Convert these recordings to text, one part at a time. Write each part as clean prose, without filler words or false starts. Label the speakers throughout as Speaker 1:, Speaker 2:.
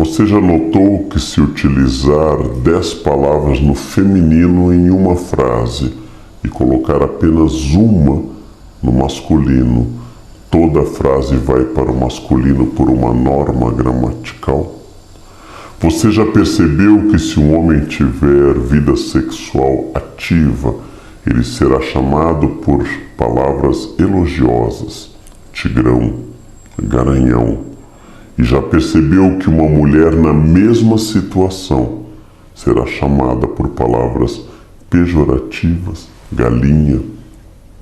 Speaker 1: Você já notou que se utilizar 10 palavras no feminino em uma frase e colocar apenas uma no masculino, toda a frase vai para o masculino por uma norma gramatical? Você já percebeu que se um homem tiver vida sexual ativa, ele será chamado por palavras elogiosas, tigrão, garanhão? E já percebeu que uma mulher na mesma situação será chamada por palavras pejorativas, galinha,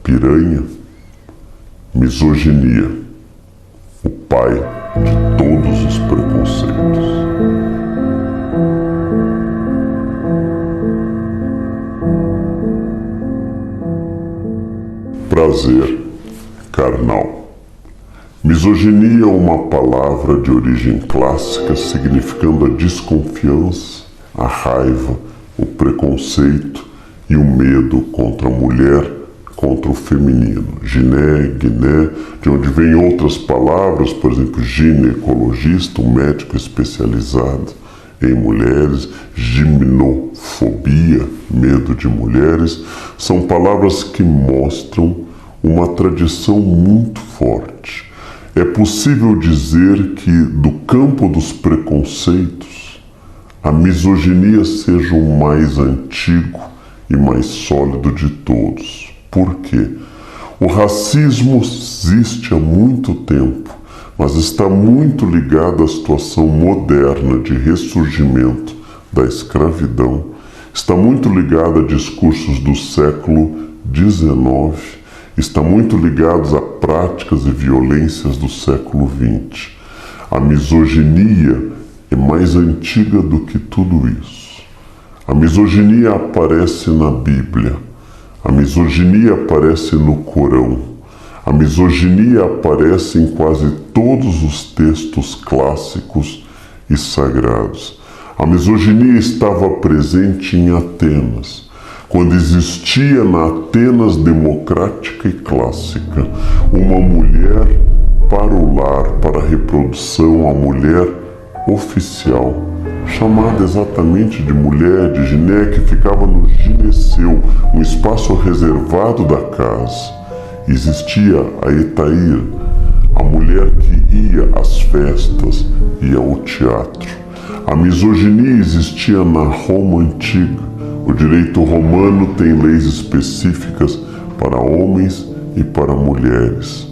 Speaker 1: piranha? Misoginia, o pai de todos os preconceitos. Prazer carnal. Misoginia é uma palavra de origem clássica significando a desconfiança, a raiva, o preconceito e o medo contra a mulher, contra o feminino. Giné, guiné, de onde vêm outras palavras, por exemplo, ginecologista, um médico especializado em mulheres, gimnofobia, medo de mulheres, são palavras que mostram uma tradição muito forte. É possível dizer que, do campo dos preconceitos, a misoginia seja o mais antigo e mais sólido de todos. Por quê? O racismo existe há muito tempo, mas está muito ligado à situação moderna de ressurgimento da escravidão, está muito ligado a discursos do século XIX, está muito ligado a práticas e violências do século XX. A misoginia é mais antiga do que tudo isso. A misoginia aparece na Bíblia, a misoginia aparece no Corão, a misoginia aparece em quase todos os textos clássicos e sagrados. A misoginia estava presente em Atenas, quando existia na Atenas democrática e clássica uma mulher para o lar, para a reprodução, a mulher oficial, chamada exatamente de mulher de Giné, que ficava no gineceu, um espaço reservado da casa. Existia a Etaíra, a mulher que ia às festas, ia ao teatro. A misoginia existia na Roma antiga. O direito romano tem leis específicas para homens e para mulheres.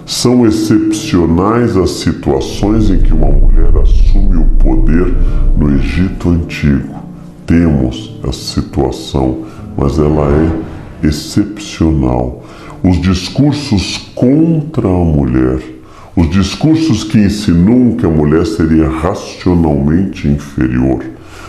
Speaker 1: São excepcionais as situações em que uma mulher assume o poder no Egito Antigo. Temos essa situação, mas ela é excepcional. Os discursos contra a mulher, os discursos que insinuam que a mulher seria racionalmente inferior,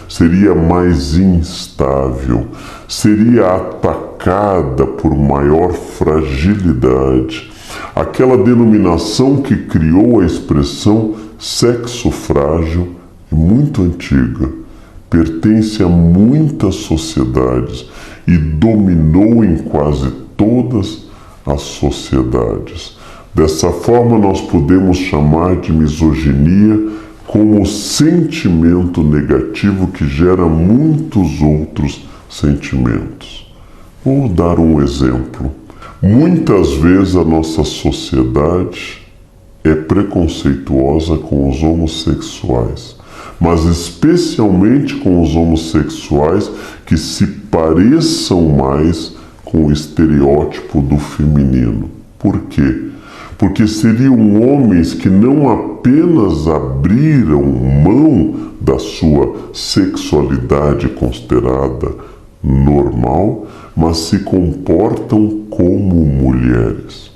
Speaker 1: seria mais instável, seria atacada por maior fragilidade. Aquela denominação que criou a expressão sexo frágil é muito antiga, pertence a muitas sociedades e dominou em quase todas as sociedades. Dessa forma, nós podemos chamar de misoginia como o sentimento negativo que gera muitos outros sentimentos. Vou dar um exemplo. Muitas vezes a nossa sociedade é preconceituosa com os homossexuais, mas especialmente com os homossexuais que se pareçam mais com o estereótipo do feminino. Por quê? Porque seriam homens que não apenas abriram mão da sua sexualidade considerada normal, mas se comportam como mulheres.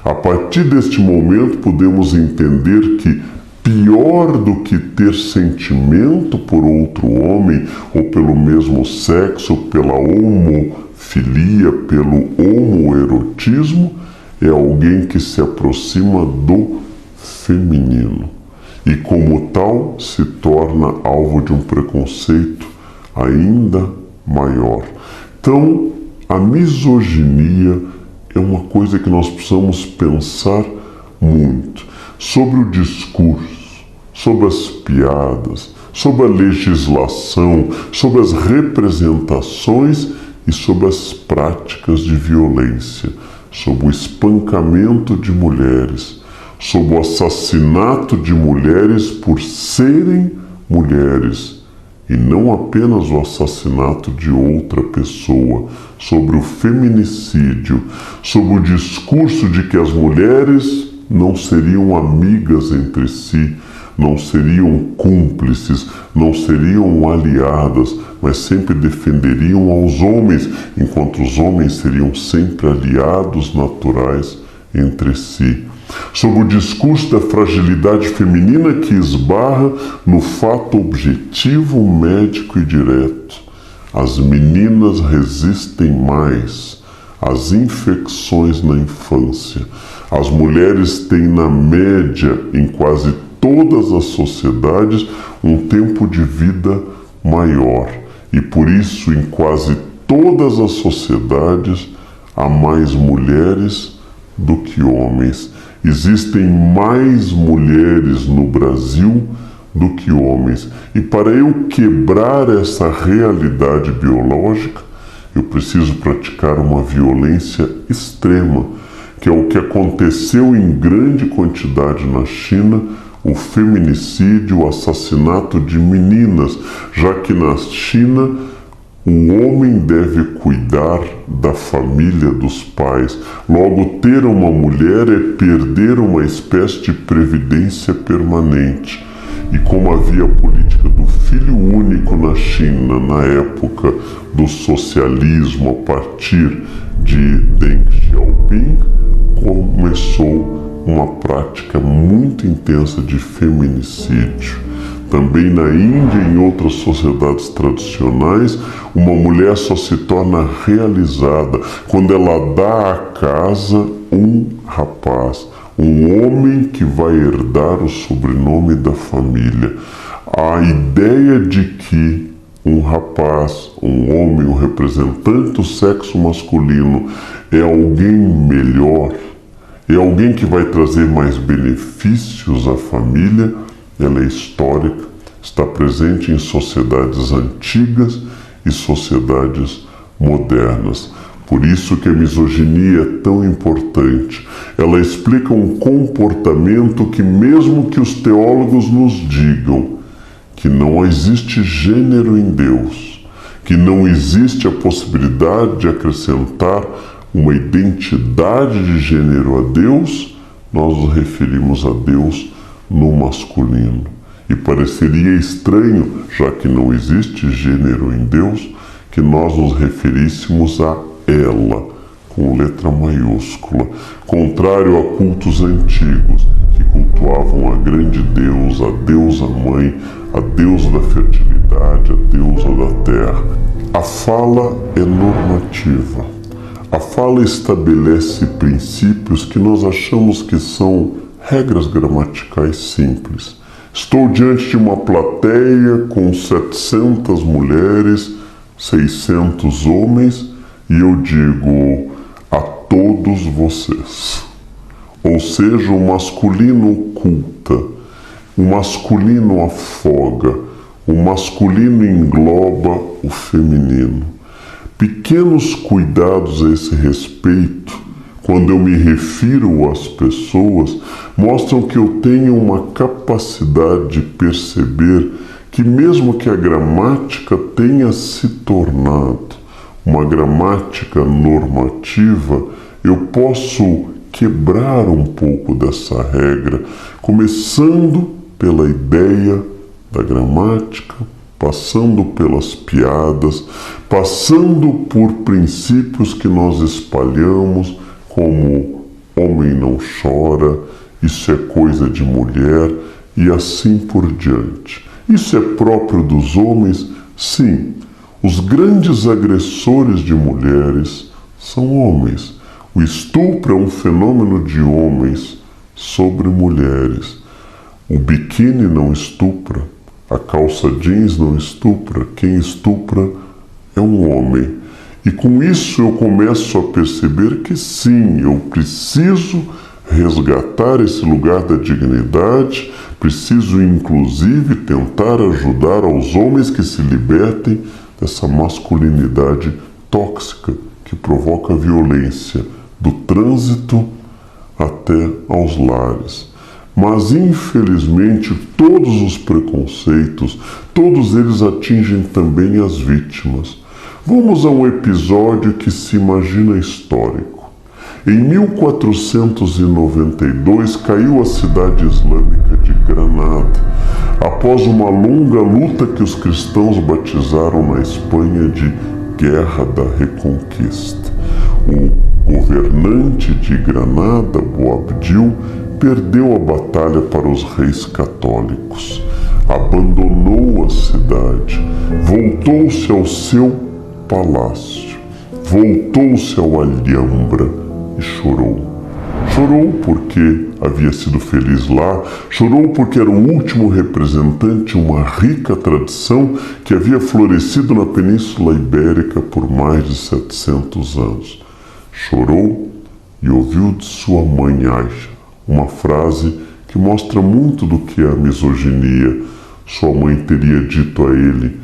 Speaker 1: A partir deste momento, podemos entender que pior do que ter sentimento por outro homem, ou pelo mesmo sexo, pela homofilia, pelo homoerotismo, é alguém que se aproxima do feminino e, como tal, se torna alvo de um preconceito ainda maior. Então, a misoginia é uma coisa que nós precisamos pensar muito sobre o discurso, sobre as piadas, sobre a legislação, sobre as representações e sobre as práticas de violência, sobre o espancamento de mulheres, sobre o assassinato de mulheres por serem mulheres, e não apenas o assassinato de outra pessoa, sobre o feminicídio, sobre o discurso de que as mulheres não seriam amigas entre si, não seriam cúmplices, não seriam aliadas, mas sempre defenderiam aos homens, enquanto os homens seriam sempre aliados naturais entre si. Sobre o discurso da fragilidade feminina que esbarra no fato objetivo, médico e direto. As meninas resistem mais às infecções na infância. As mulheres têm, na média, em quase todas as sociedades, um tempo de vida maior. E por isso, em quase todas as sociedades, há mais mulheres do que homens. Existem mais mulheres no Brasil do que homens. E para eu quebrar essa realidade biológica, eu preciso praticar uma violência extrema, que é o que aconteceu em grande quantidade na China, o feminicídio, o assassinato de meninas, já que na China o homem deve cuidar da família dos pais. Logo, ter uma mulher é perder uma espécie de previdência permanente. E como havia a política do filho único na China, na época do socialismo, a partir de Deng Xiaoping, começou uma prática muito intensa de feminicídio. Também na Índia e em outras sociedades tradicionais, uma mulher só se torna realizada quando ela dá à casa um rapaz, um homem que vai herdar o sobrenome da família. A ideia de que um rapaz, um homem, um representante do sexo masculino é alguém melhor, é alguém que vai trazer mais benefícios à família, ela é histórica, está presente em sociedades antigas e sociedades modernas. Por isso que a misoginia é tão importante. Ela explica um comportamento que, mesmo que os teólogos nos digam que não existe gênero em Deus, que não existe a possibilidade de acrescentar uma identidade de gênero a Deus, nós nos referimos a Deus no masculino. E pareceria estranho, já que não existe gênero em Deus, que nós nos referíssemos a ela, com letra maiúscula, contrário a cultos antigos, que cultuavam a grande deusa, a deusa mãe, a deusa da fertilidade, a deusa da terra. A fala é normativa. A fala estabelece princípios que nós achamos que são regras gramaticais simples. Estou diante de uma plateia com 700 mulheres, 600 homens, e eu digo a todos vocês. Ou seja, o masculino oculta, o masculino afoga, o masculino engloba o feminino. Pequenos cuidados a esse respeito, quando eu me refiro às pessoas, mostram que eu tenho uma capacidade de perceber que, mesmo que a gramática tenha se tornado uma gramática normativa, eu posso quebrar um pouco dessa regra, começando pela ideia da gramática, passando pelas piadas, passando por princípios que nós espalhamos, como homem não chora, isso é coisa de mulher e assim por diante. Isso é próprio dos homens? Sim. Os grandes agressores de mulheres são homens. O estupro é um fenômeno de homens sobre mulheres. O biquíni não estupra, a calça jeans não estupra, quem estupra é um homem. E com isso eu começo a perceber que sim, eu preciso resgatar esse lugar da dignidade, Preciso, inclusive, tentar ajudar aos homens que se libertem dessa masculinidade tóxica que provoca violência, do trânsito até aos lares. Mas, infelizmente, todos os preconceitos, todos eles atingem também as vítimas. Vamos a um episódio que se imagina histórico. Em 1492 caiu a cidade islâmica de Granada, após uma longa luta que os cristãos batizaram na Espanha de Guerra da Reconquista. O governante de Granada, Boabdil, perdeu a batalha para os reis católicos, abandonou a cidade, voltou-se ao seu palácio, voltou-se ao Alhambra e chorou. Chorou porque havia sido feliz lá, chorou porque era o último representante de uma rica tradição que havia florescido na Península Ibérica por mais de 700 anos. Chorou e ouviu de sua mãe Aisha uma frase que mostra muito do que é a misoginia. Sua mãe teria dito a ele: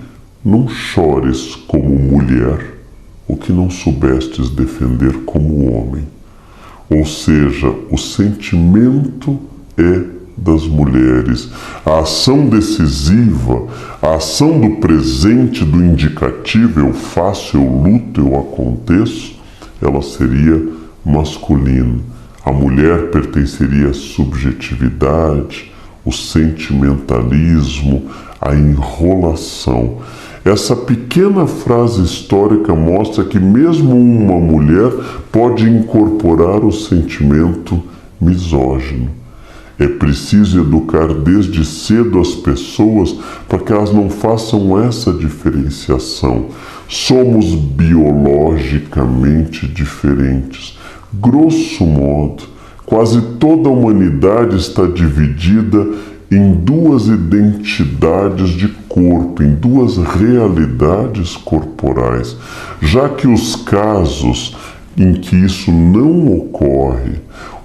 Speaker 1: não chores como mulher o que não soubestes defender como homem. Ou seja, o sentimento é das mulheres. A ação decisiva, a ação do presente, do indicativo, eu faço, eu luto, eu aconteço, ela seria masculina. A mulher pertenceria à subjetividade, o sentimentalismo, a enrolação. Essa pequena frase histórica mostra que mesmo uma mulher pode incorporar o sentimento misógino. É preciso educar desde cedo as pessoas para que elas não façam essa diferenciação. Somos biologicamente diferentes. Grosso modo, quase toda a humanidade está dividida em duas identidades de corpo, em duas realidades corporais, já que os casos em que isso não ocorre,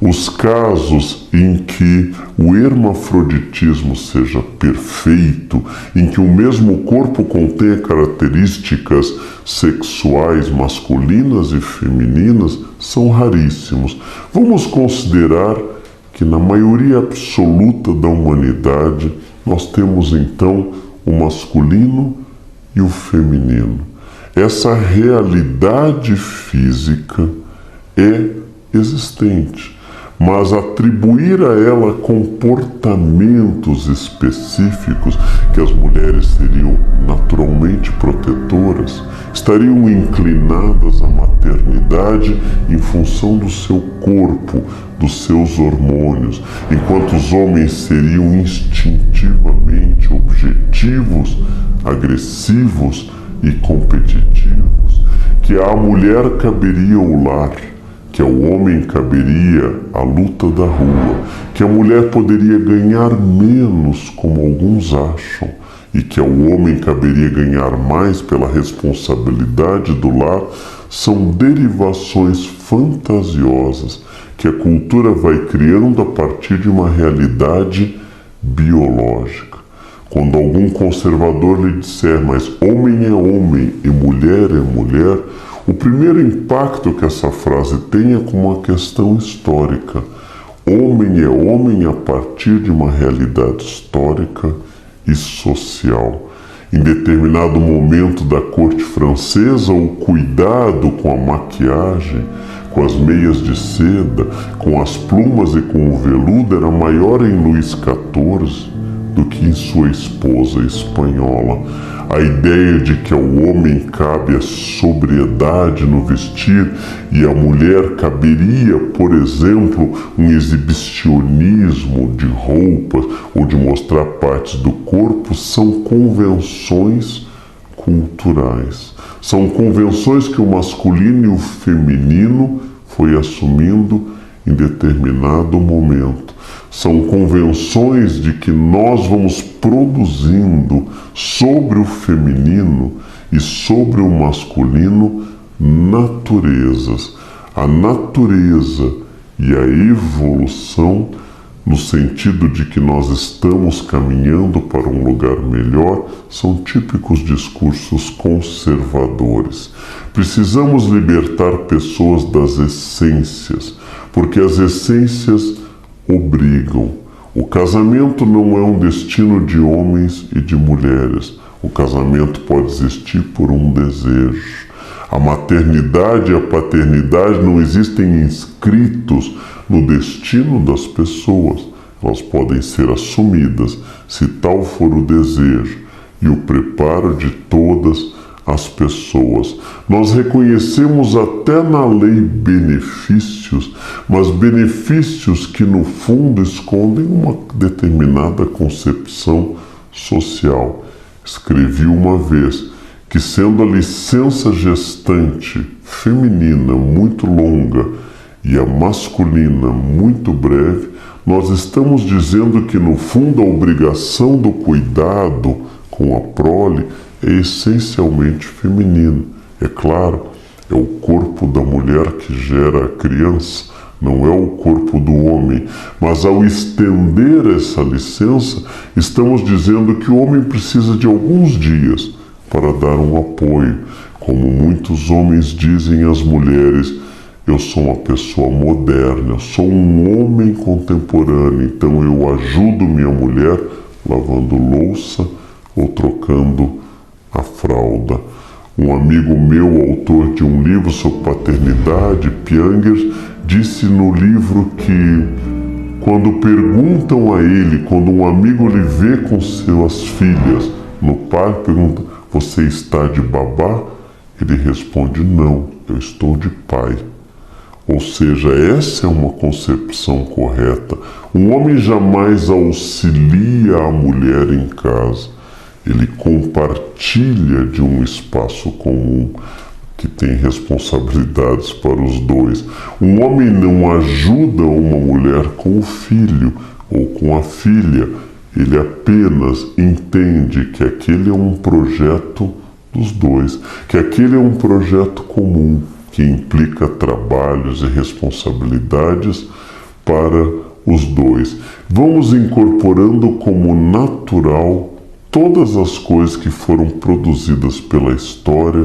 Speaker 1: os casos em que o hermafroditismo seja perfeito, em que o mesmo corpo contenha características sexuais masculinas e femininas, são raríssimos. Vamos considerar que na maioria absoluta da humanidade nós temos então o masculino e o feminino. Essa realidade física é existente, mas atribuir a ela comportamentos específicos que as mulheres seriam naturalmente protetoras, estariam inclinadas à maternidade em função do seu corpo, dos seus hormônios, enquanto os homens seriam instintivamente objetivos, agressivos e competitivos, que à mulher caberia o lar, que ao homem caberia a luta da rua, que a mulher poderia ganhar menos, como alguns acham, e que ao homem caberia ganhar mais pela responsabilidade do lar, são derivações fantasiosas que a cultura vai criando a partir de uma realidade biológica. Quando algum conservador lhe disser, mas homem é homem e mulher é mulher, o primeiro impacto que essa frase tem é como uma questão histórica. Homem é homem a partir de uma realidade histórica e social. Em determinado momento da corte francesa, o cuidado com a maquiagem, com as meias de seda, com as plumas e com o veludo era maior em Luís XIV do que em sua esposa espanhola. A ideia de que ao homem cabe a sobriedade no vestir e à mulher caberia, por exemplo, um exibicionismo de roupas ou de mostrar partes do corpo, são convenções culturais. São convenções que o masculino e o feminino foi assumindo em determinado momento. São convenções de que nós vamos produzindo sobre o feminino e sobre o masculino naturezas. A natureza e a evolução no sentido de que nós estamos caminhando para um lugar melhor, são típicos discursos conservadores. Precisamos libertar pessoas das essências, porque as essências obrigam. O casamento não é um destino de homens e de mulheres. O casamento pode existir por um desejo. A maternidade e a paternidade não existem inscritos no destino das pessoas. Elas podem ser assumidas, se tal for o desejo e o preparo de todas as pessoas. Nós reconhecemos até na lei benefícios, mas benefícios que no fundo escondem uma determinada concepção social. Escrevi uma vez que, sendo a licença gestante feminina muito longa e a masculina muito breve, nós estamos dizendo que no fundo a obrigação do cuidado com a prole é essencialmente feminino. É claro, é o corpo da mulher que gera a criança, não é o corpo do homem. Mas ao estender essa licença, estamos dizendo que o homem precisa de alguns dias para dar um apoio. Como muitos homens dizem às mulheres: eu sou uma pessoa moderna, eu sou um homem contemporâneo, então eu ajudo minha mulher lavando louça ou trocando a fralda. Um amigo meu, autor de um livro sobre paternidade, Pianger, disse no livro que quando perguntam a ele, quando um amigo lhe vê com suas filhas no parque, pergunta: você está de babá? Ele responde: não, eu estou de pai. Ou seja, essa é uma concepção correta. Um homem jamais auxilia a mulher em casa. Ele compartilha de um espaço comum que tem responsabilidades para os dois. Um homem não ajuda uma mulher com o filho ou com a filha. Ele apenas entende que aquele é um projeto dos dois, que aquele é um projeto comum, que implica trabalhos e responsabilidades para os dois. Vamos incorporando como natural todas as coisas que foram produzidas pela história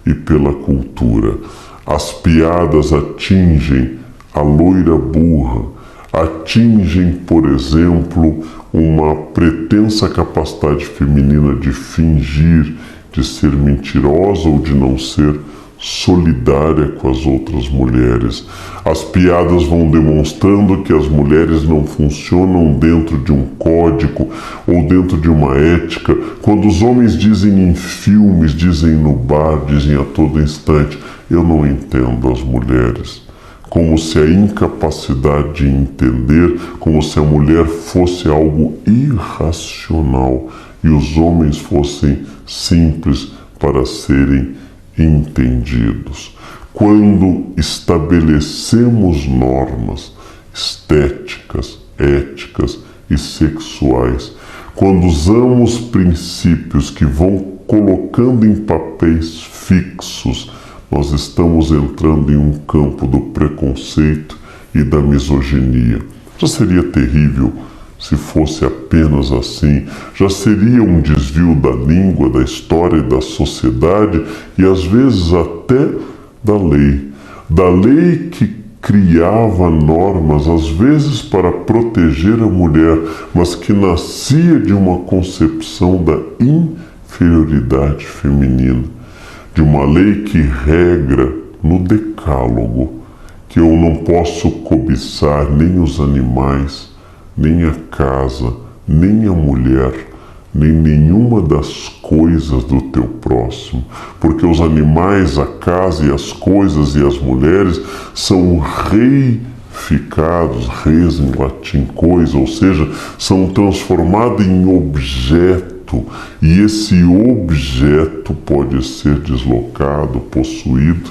Speaker 1: e pela cultura. As piadas atingem a loira burra, atingem, por exemplo, uma pretensa capacidade feminina de fingir, de ser mentirosa ou de não ser solidária com as outras mulheres. As piadas vão demonstrando que as mulheres não funcionam dentro de um código ou dentro de uma ética. Quando os homens dizem em filmes, dizem no bar, dizem a todo instante: eu não entendo as mulheres. Como se a incapacidade de entender, como se a mulher fosse algo irracional e os homens fossem simples para serem entendidos. Quando estabelecemos normas estéticas, éticas e sexuais, quando usamos princípios que vão colocando em papéis fixos, nós estamos entrando em um campo do preconceito e da misoginia. Já seria terrível se fosse apenas assim. Já seria um desvio da língua, da história e da sociedade e às vezes até da lei. Da lei que criava normas, às vezes para proteger a mulher, mas que nascia de uma concepção da inferioridade feminina. De uma lei que regra no decálogo que eu não posso cobiçar nem os animais, nem a casa, nem a mulher, nem nenhuma das coisas do teu próximo, porque os animais, a casa e as coisas e as mulheres são reificados, res em latim coisa, ou seja, são transformados em objeto, e esse objeto pode ser deslocado, possuído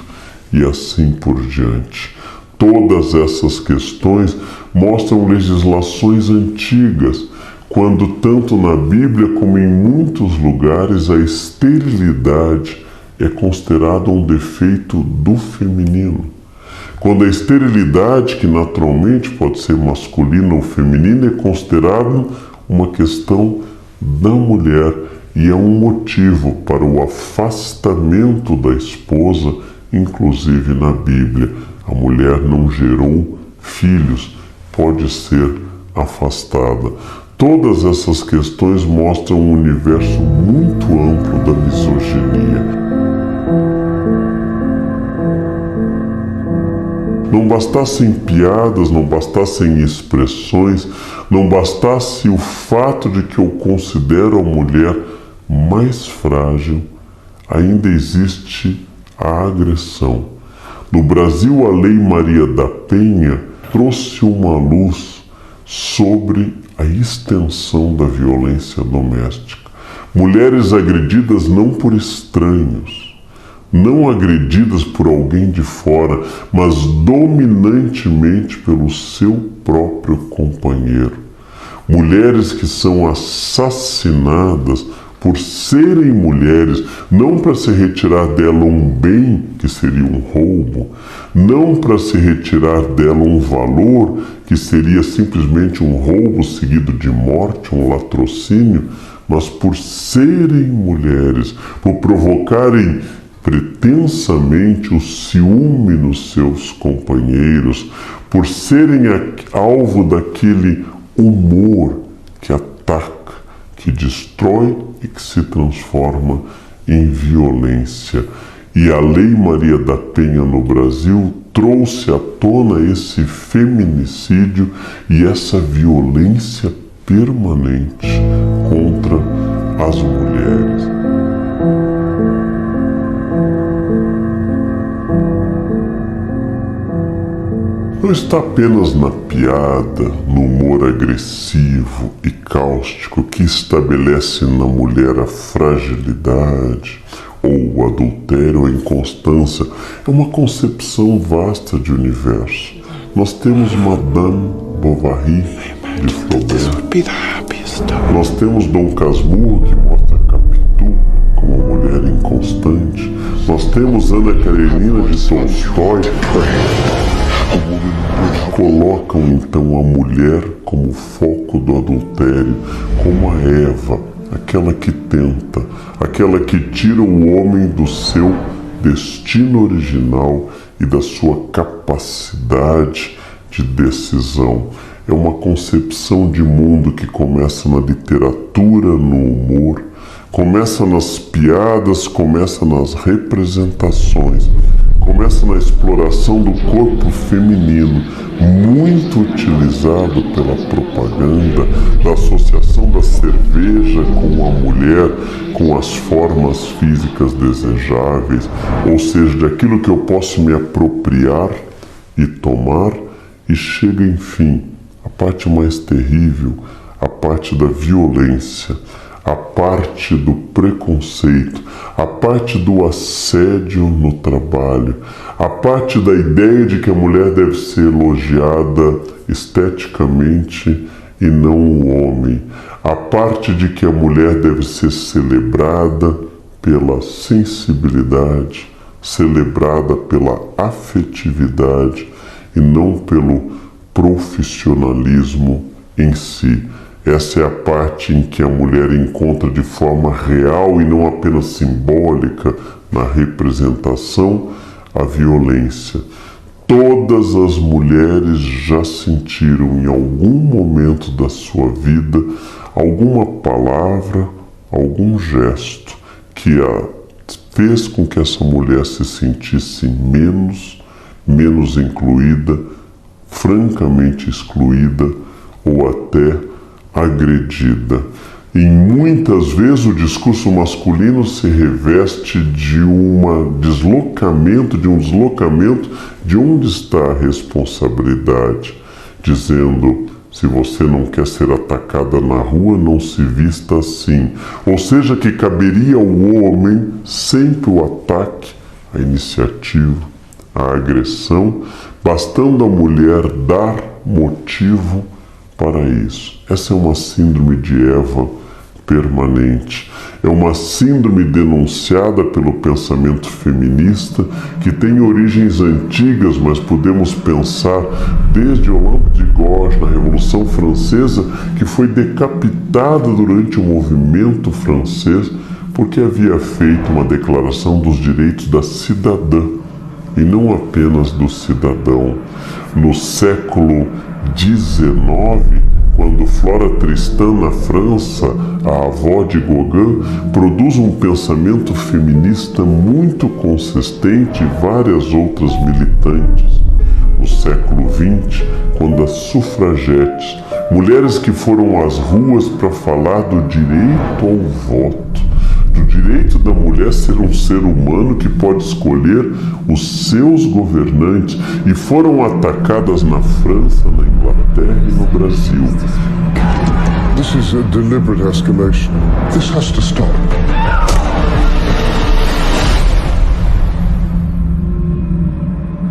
Speaker 1: e assim por diante. Todas essas questões mostram legislações antigas, quando tanto na Bíblia como em muitos lugares a esterilidade é considerada um defeito do feminino. Quando a esterilidade, que naturalmente pode ser masculina ou feminina, é considerado uma questão da mulher e é um motivo para o afastamento da esposa, inclusive na Bíblia. A mulher não gerou filhos, pode ser afastada. Todas essas questões mostram um universo muito amplo da misoginia. Não bastassem piadas, não bastassem expressões, não bastasse o fato de que eu considero a mulher mais frágil, ainda existe a agressão. No Brasil, a Lei Maria da Penha trouxe uma luz sobre a extensão da violência doméstica. Mulheres agredidas não por estranhos, não agredidas por alguém de fora, mas dominantemente pelo seu próprio companheiro. Mulheres que são assassinadas por serem mulheres, não para se retirar dela um bem, que seria um roubo, não para se retirar dela um valor, que seria simplesmente um roubo seguido de morte, um latrocínio, mas por serem mulheres, por provocarem pretensamente o ciúme nos seus companheiros, por serem alvo daquele humor que ataca, que destrói e que se transforma em violência. E a Lei Maria da Penha no Brasil trouxe à tona esse feminicídio e essa violência permanente contra as mulheres. Não está apenas na piada, no humor agressivo e cáustico que estabelece na mulher a fragilidade, ou o adultério, ou a inconstância. É uma concepção vasta de universo. Nós temos Madame Bovary de Flaubert. Nós temos Dom Casmurro, que mostra Capitu como uma mulher inconstante. Nós temos Ana Karenina de Tolstói, colocam então a mulher como foco do adultério, como a Eva, aquela que tenta, aquela que tira o homem do seu destino original e da sua capacidade de decisão. É uma concepção de mundo que começa na literatura, no humor, começa nas piadas, começa nas representações, começa na exploração do corpo feminino, muito utilizado pela propaganda, da associação da cerveja com a mulher, com as formas físicas desejáveis, ou seja, daquilo que eu posso me apropriar e tomar, e chega, enfim, a parte mais terrível, a parte da violência, a parte do preconceito, a parte do assédio no trabalho, a parte da ideia de que a mulher deve ser elogiada esteticamente e não o homem, a parte de que a mulher deve ser celebrada pela sensibilidade, celebrada pela afetividade e não pelo profissionalismo em si. Essa é a parte em que a mulher encontra de forma real e não apenas simbólica na representação a violência. Todas as mulheres já sentiram em algum momento da sua vida alguma palavra, algum gesto que a fez com que essa mulher se sentisse menos incluída, francamente excluída ou até agredida. E muitas vezes o discurso masculino se reveste de um deslocamento de onde está a responsabilidade, dizendo: se você não quer ser atacada na rua, não se vista assim. Ou seja, que caberia ao homem sempre o ataque, a iniciativa, a agressão, bastando a mulher dar motivo para isso. Essa é uma síndrome de Eva permanente. É uma síndrome denunciada pelo pensamento feminista que tem origens antigas, mas podemos pensar desde Olympe de Gouges, na Revolução Francesa, que foi decapitada durante o movimento francês porque havia feito uma declaração dos direitos da cidadã e não apenas do cidadão. No século XIX, quando Flora Tristan, na França, a avó de Gauguin, produz um pensamento feminista muito consistente e várias outras militantes. No século XX, quando as sufragetes, mulheres que foram às ruas para falar do direito ao voto, do direito da mulher ser um ser humano que pode escolher os seus governantes, e foram atacadas na França, na Inglaterra e no Brasil.
Speaker 2: This is a deliberate escalation. This has to stop.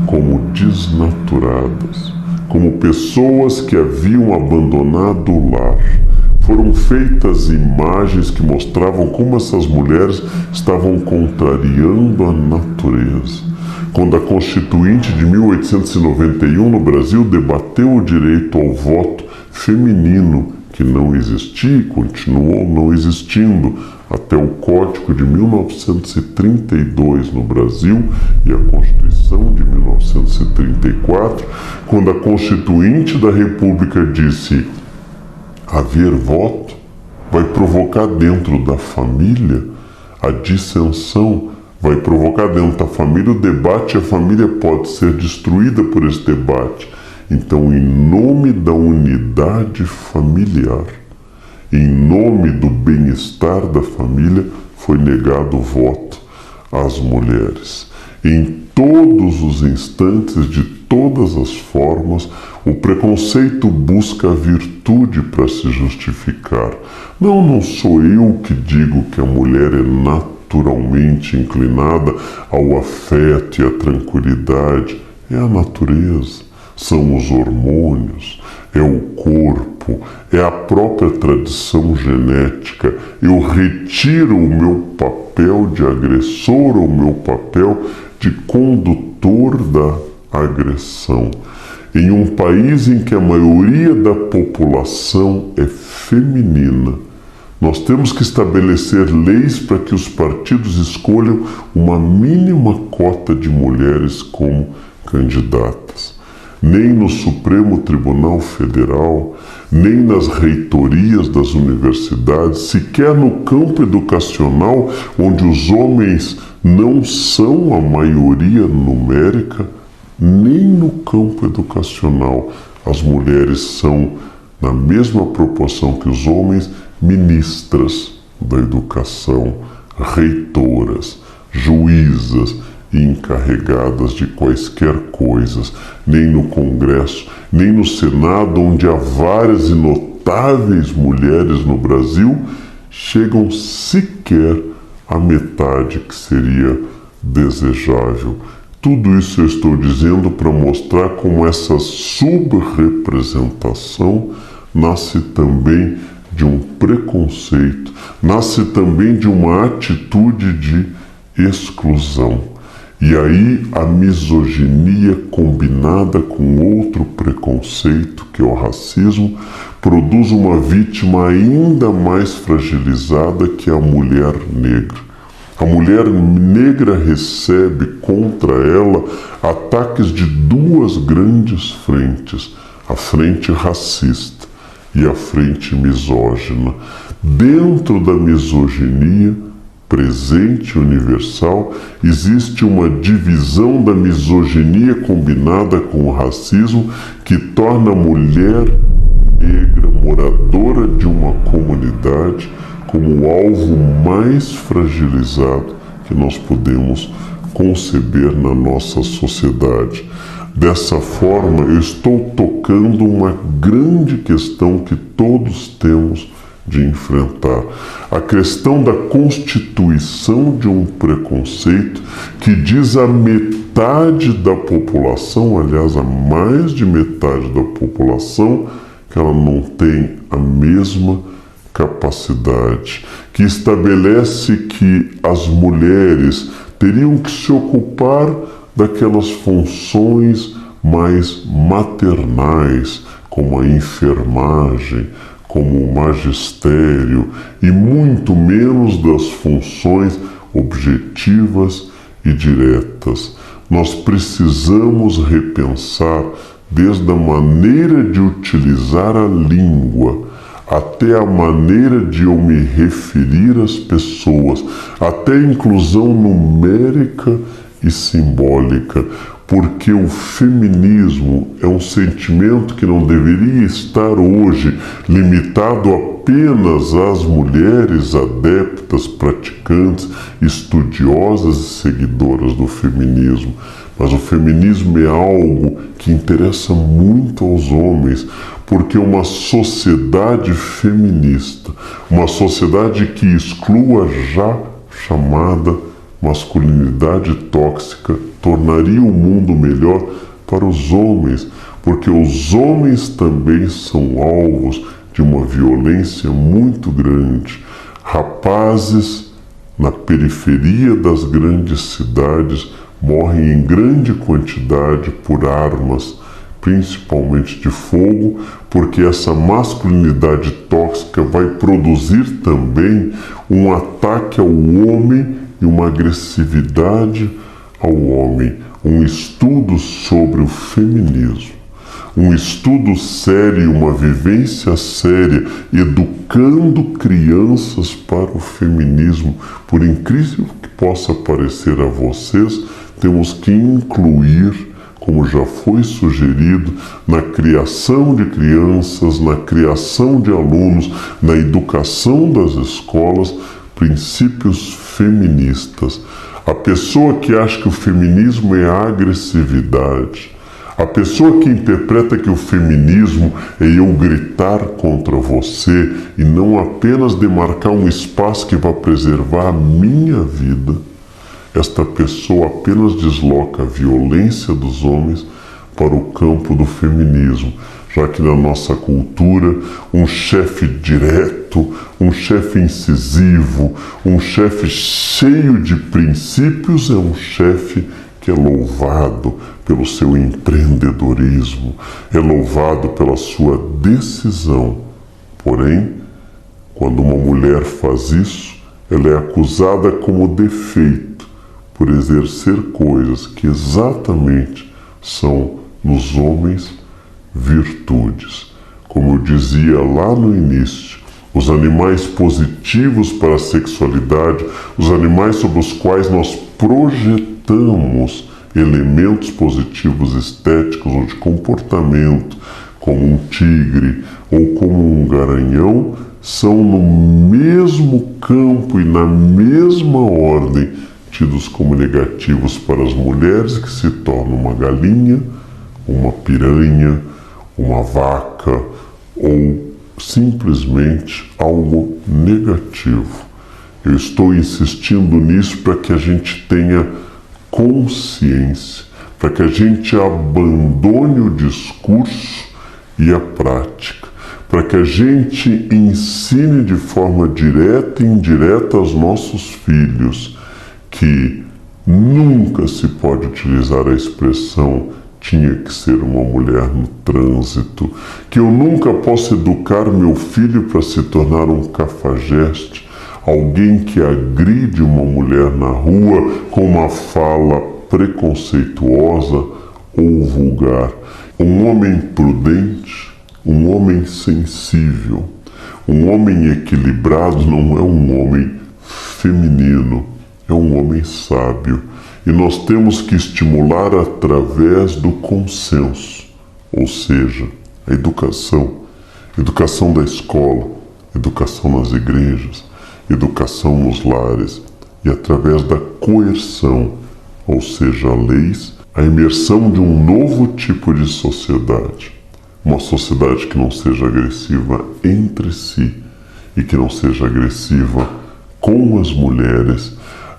Speaker 1: Como desnaturadas, como pessoas que haviam abandonado o lar. Foram feitas imagens que mostravam como essas mulheres estavam contrariando a natureza. Quando a Constituinte de 1891 no Brasil debateu o direito ao voto feminino, que não existia e continuou não existindo até o Código de 1932 no Brasil e a Constituição de 1934, quando a Constituinte da República disse: haver voto vai provocar dentro da família a dissensão, vai provocar dentro da família o debate, e a família pode ser destruída por esse debate. Então, em nome da unidade familiar, em nome do bem-estar da família, foi negado o voto às mulheres. Em todos os instantes, de todas as formas, o preconceito busca a virtude para se justificar. Não sou eu que digo que a mulher é naturalmente inclinada ao afeto e à tranquilidade. É a natureza, são os hormônios, é o corpo, é a própria tradição genética. Eu retiro o meu papel de agressor ou o meu papel de condutor da agressão. Em um país em que a maioria da população é feminina, nós temos que estabelecer leis para que os partidos escolham uma mínima cota de mulheres como candidatas. Nem no Supremo Tribunal Federal, nem nas reitorias das universidades, sequer no campo educacional, onde os homens não são a maioria numérica, nem no campo educacional as mulheres são, na mesma proporção que os homens, ministras da educação, reitoras, juízas e encarregadas de quaisquer coisas, nem no Congresso, nem no Senado, onde há várias e notáveis mulheres no Brasil, chegam sequer à metade que seria desejável. Tudo isso eu estou dizendo para mostrar como essa subrepresentação nasce também de um preconceito, nasce também de uma atitude de exclusão. E aí a misoginia combinada com outro preconceito, que é o racismo, produz uma vítima ainda mais fragilizada, que é a mulher negra. A mulher negra recebe contra ela ataques de duas grandes frentes, a frente racista e a frente misógina. Dentro da misoginia presente e universal, existe uma divisão da misoginia combinada com o racismo que torna a mulher negra, moradora de uma comunidade, como o alvo mais fragilizado que nós podemos conceber na nossa sociedade. Dessa forma, eu estou tocando uma grande questão que todos temos de enfrentar. A questão da constituição de um preconceito que diz a metade da população, aliás, a mais de metade da população, que ela não tem a mesma capacidade, que estabelece que as mulheres teriam que se ocupar daquelas funções mais maternais, como a enfermagem, como o magistério, e muito menos das funções objetivas e diretas. Nós precisamos repensar desde a maneira de utilizar a língua, até a maneira de eu me referir às pessoas, até a inclusão numérica e simbólica, porque o feminismo é um sentimento que não deveria estar hoje limitado apenas às mulheres adeptas, praticantes, estudiosas e seguidoras do feminismo. Mas o feminismo é algo que interessa muito aos homens, porque uma sociedade feminista, uma sociedade que exclua a já chamada masculinidade tóxica, tornaria o mundo melhor para os homens, porque os homens também são alvos de uma violência muito grande. Rapazes na periferia das grandes cidades morrem em grande quantidade por armas, principalmente de fogo, porque essa masculinidade tóxica vai produzir também um ataque ao homem e uma agressividade ao homem. Um estudo sobre o feminismo, um estudo sério, uma vivência séria, educando crianças para o feminismo, por incrível que possa parecer a vocês, temos que incluir, como já foi sugerido, na criação de crianças, na criação de alunos, na educação das escolas, princípios feministas. A pessoa que acha que o feminismo é agressividade, a pessoa que interpreta que o feminismo é eu gritar contra você e não apenas demarcar um espaço que vai preservar a minha vida, esta pessoa apenas desloca a violência dos homens para o campo do feminismo, já que na nossa cultura um chefe direto, um chefe incisivo, um chefe cheio de princípios é um chefe que é louvado pelo seu empreendedorismo, é louvado pela sua decisão. Porém, quando uma mulher faz isso, ela é acusada como defeito, por exercer coisas que exatamente são nos homens virtudes. Como eu dizia lá no início, os animais positivos para a sexualidade, os animais sobre os quais nós projetamos elementos positivos estéticos ou de comportamento, como um tigre ou como um garanhão, são no mesmo campo e na mesma ordem tidos como negativos para as mulheres, que se tornam uma galinha, uma piranha, uma vaca ou simplesmente algo negativo. Eu estou insistindo nisso para que a gente tenha consciência, para que a gente abandone o discurso e a prática, para que a gente ensine de forma direta e indireta aos nossos filhos que nunca se pode utilizar a expressão tinha que ser uma mulher no trânsito, que eu nunca posso educar meu filho para se tornar um cafajeste, alguém que agride uma mulher na rua com uma fala preconceituosa ou vulgar. Um homem prudente, um homem sensível, um homem equilibrado não é um homem feminino, é um homem sábio. E nós temos que estimular através do consenso, ou seja, a educação da escola, educação nas igrejas, educação nos lares e através da coerção, ou seja, leis, a imersão de um novo tipo de sociedade. Uma sociedade que não seja agressiva entre si e que não seja agressiva com as mulheres,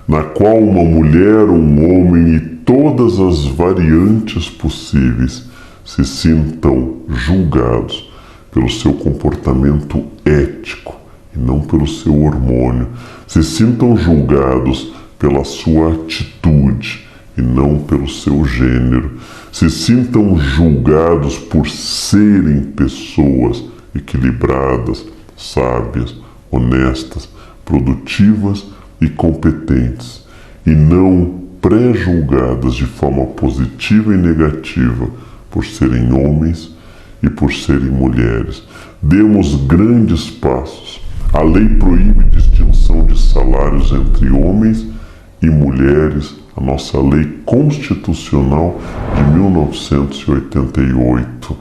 Speaker 1: na qual uma mulher, um homem e todas as variantes possíveis se sintam julgados pelo seu comportamento ético e não pelo seu hormônio. Se sintam julgados pela sua atitude e não pelo seu gênero. Se sintam julgados por serem pessoas equilibradas, sábias, honestas, produtivas e competentes, e não pré-julgadas de forma positiva e negativa por serem homens e por serem mulheres. Demos grandes passos. A lei proíbe distinção de salários entre homens e mulheres, a nossa lei constitucional de 1988.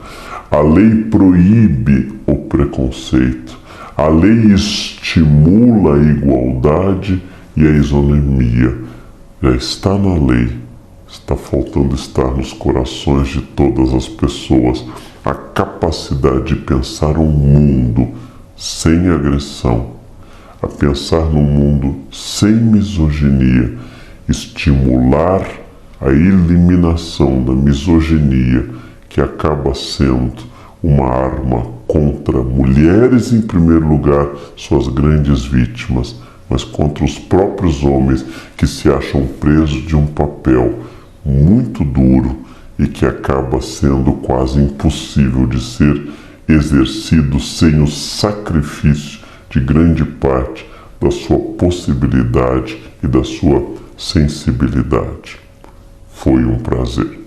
Speaker 1: A lei proíbe o preconceito. A lei estimula a igualdade e a isonomia. Já está na lei. Está faltando estar nos corações de todas as pessoas a capacidade de pensar um mundo sem agressão, a pensar num mundo sem misoginia, estimular a eliminação da misoginia, que acaba sendo uma arma contra mulheres em primeiro lugar, suas grandes vítimas, mas contra os próprios homens que se acham presos de um papel muito duro e que acaba sendo quase impossível de ser exercido sem o sacrifício de grande parte da sua possibilidade e da sua sensibilidade. Foi um prazer.